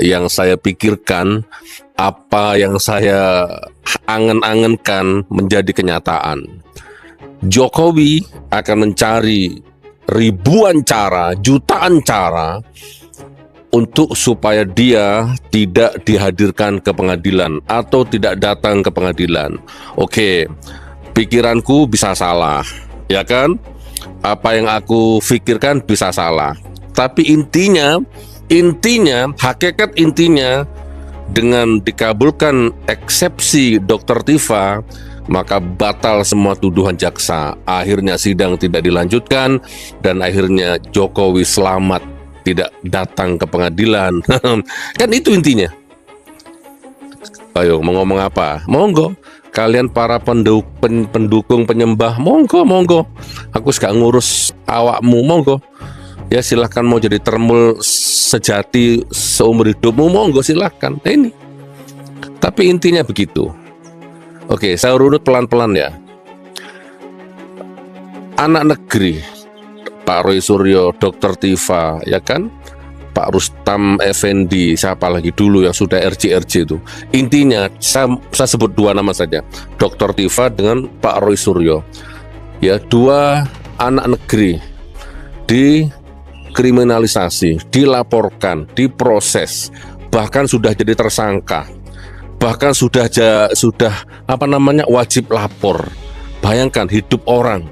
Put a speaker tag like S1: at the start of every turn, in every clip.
S1: yang saya pikirkan, apa yang saya angen-angenkan menjadi kenyataan. Jokowi akan mencari ribuan cara, jutaan cara untuk supaya dia tidak dihadirkan ke pengadilan atau tidak datang ke pengadilan. Oke, pikiranku bisa salah, ya kan? Apa yang aku pikirkan bisa salah. Tapi intinya, hakikat intinya, dengan dikabulkan eksepsi Dr. Tifa, maka batal semua tuduhan jaksa. Akhirnya sidang tidak dilanjutkan dan akhirnya Jokowi selamat tidak datang ke pengadilan. Kan itu intinya. Ayo, mau ngomong apa? Monggo. Kalian para pendukung penyembah, monggo. Aku gak ngurus awakmu, monggo. Ya silahkan, mau jadi termul sejati seumur hidupmu, monggo silahkan. Ini. Tapi intinya begitu. Oke, saya runut pelan-pelan ya. Anak negeri, Pak Roy Suryo, Dr. Tifa, ya kan? Pak Rustam Effendi, siapa lagi dulu yang sudah RJ itu. Intinya, saya sebut dua nama saja, Dr. Tifa dengan Pak Roy Suryo. Ya, dua anak negeri dikriminalisasi, dilaporkan, diproses, bahkan sudah jadi tersangka, bahkan sudah wajib lapor. Bayangkan hidup orang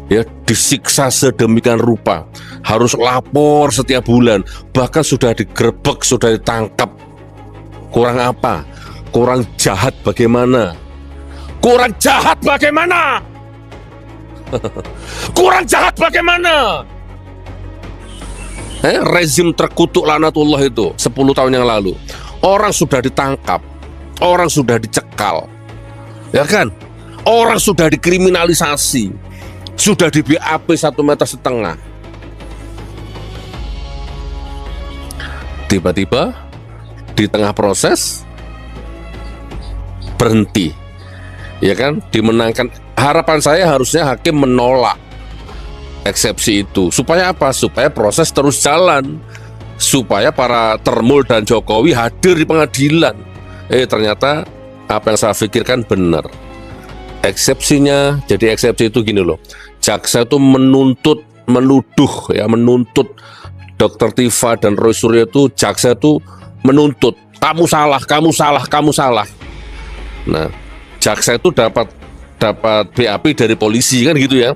S1: ya disiksa sedemikian rupa, harus lapor setiap bulan, bahkan sudah digerebek, sudah ditangkap. Kurang apa? Kurang jahat bagaimana? Kurang jahat bagaimana? Kurang jahat bagaimana? Rezim terkutuk laknatullah itu 10 tahun yang lalu, orang sudah ditangkap, orang sudah dicekal, ya kan? Orang sudah dikriminalisasi, sudah di BAP 1,5 meter. Tiba-tiba di tengah proses berhenti, ya kan? Dimenangkan. Harapan saya harusnya hakim menolak eksepsi itu. Supaya apa? Supaya proses terus jalan, supaya para termul dan Jokowi hadir di pengadilan. Ternyata apa yang saya pikirkan benar. Eksepsinya, jadi eksepsi itu gini loh. Jaksa itu menuntut Dr. Tifa dan Roy Suryo itu, jaksa itu menuntut, kamu salah. Nah, jaksa itu dapat BAP dari polisi kan gitu ya.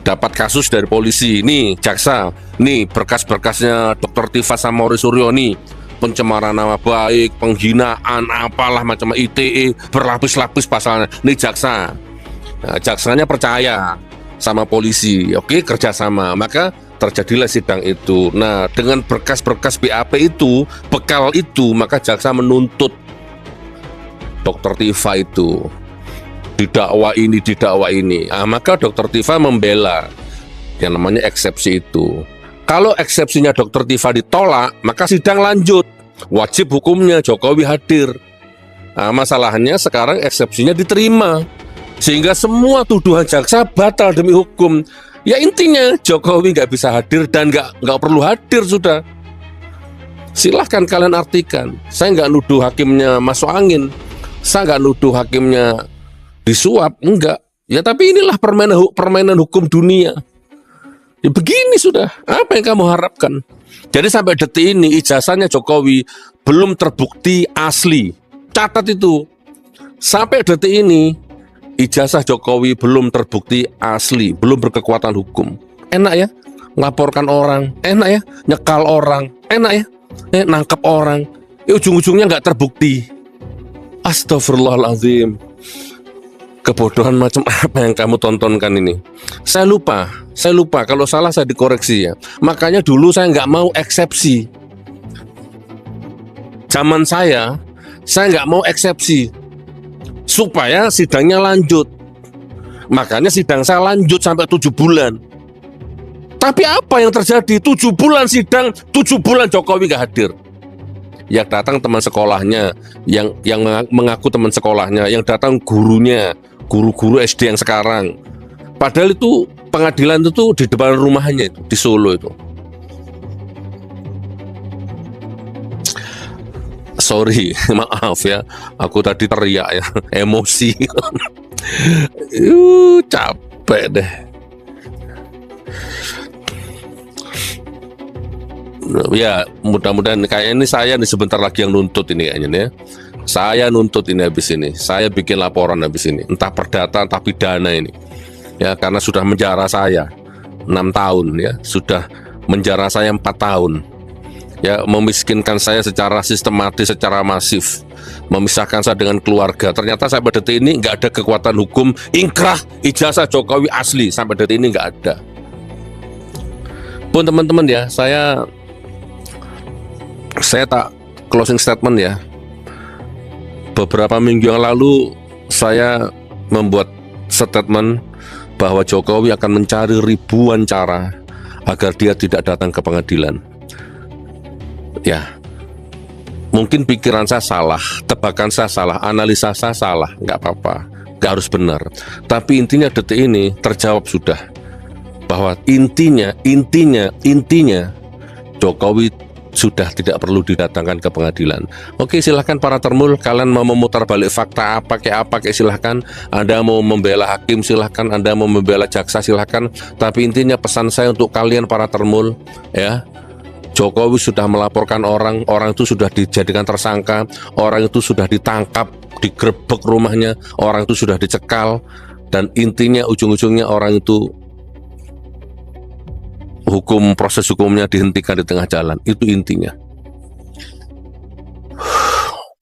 S1: Dapat kasus dari polisi. Nih, jaksa, nih berkas-berkasnya Dr. Tifa sama Roy Suryo nih. Pencemaran nama baik, penghinaan, apalah macam ITE, berlapis-lapis pasalnya. Nih jaksa. Nah, jaksanya percaya sama polisi, oke, kerjasama, maka terjadilah sidang itu. Nah, dengan berkas-berkas BAP itu, bekal itu, maka jaksa menuntut Dr. Tifa itu didakwa ini. Maka Dr. Tifa membela yang namanya eksepsi itu. Kalau eksepsinya Dr. Tifa ditolak, maka sidang lanjut. Wajib hukumnya Jokowi hadir. Masalahnya sekarang eksepsinya diterima, sehingga semua tuduhan jaksa batal demi hukum. Ya intinya Jokowi nggak bisa hadir dan nggak perlu hadir sudah. Silahkan kalian artikan. Saya nggak nuduh hakimnya masuk angin. Saya nggak nuduh hakimnya disuap, enggak. Ya tapi inilah permainan hukum dunia. Ya begini sudah. Apa yang kamu harapkan? Jadi sampai detik ini ijazahnya Jokowi belum terbukti asli. Catat itu. Sampai detik ini ijazah Jokowi belum terbukti asli, belum berkekuatan hukum. Enak ya ngelaporkan orang, enak ya nyekal orang, enak ya nangkep orang. Ujung-ujungnya nggak terbukti. Astagfirullahaladzim. Kebodohan macam apa yang kamu tontonkan ini? Saya lupa. Kalau salah saya dikoreksi ya. Makanya dulu saya nggak mau eksepsi. Zaman saya nggak mau eksepsi supaya sidangnya lanjut. Makanya sidang saya lanjut sampai 7 bulan. Tapi apa yang terjadi? 7 bulan sidang, 7 bulan Jokowi nggak hadir. Yang datang teman sekolahnya, yang mengaku teman sekolahnya, yang datang gurunya, guru-guru SD yang sekarang. Padahal itu pengadilan itu di depan rumahnya itu, di Solo itu. sorry, maaf ya, aku tadi teriak ya, emosi. Capek deh. Ya, mudah-mudahan kayaknya ini saya nih sebentar lagi yang nuntut ini kayaknya nih ya. Saya nuntut ini habis ini. Saya bikin laporan habis ini. Entah perdata, entah pidana ini. Ya, karena sudah menjara saya 6 tahun ya, sudah menjara saya 4 tahun. Ya, memiskinkan saya secara sistematis, secara masif, memisahkan saya dengan keluarga. Ternyata sampai detik ini nggak ada kekuatan hukum ingkrah ijazah Jokowi asli, sampai detik ini nggak ada. Pun teman-teman ya, saya tak closing statement ya. Beberapa minggu yang lalu saya membuat statement bahwa Jokowi akan mencari ribuan cara agar dia tidak datang ke pengadilan. Ya, mungkin pikiran saya salah, tebakan saya salah, analisa saya salah, nggak apa-apa, nggak harus benar. Tapi intinya detik ini terjawab sudah, bahwa intinya Jokowi sudah tidak perlu didatangkan ke pengadilan. Oke, silahkan para termul, kalian mau memutar balik fakta apa kayak silahkan. Anda mau membela hakim silahkan, Anda mau membela jaksa silahkan. Tapi intinya pesan saya untuk kalian para termul ya, Jokowi sudah melaporkan orang itu sudah dijadikan tersangka, orang itu sudah ditangkap, digerebek rumahnya, orang itu sudah dicekal, dan intinya ujung-ujungnya orang itu proses hukumnya dihentikan di tengah jalan. Itu intinya.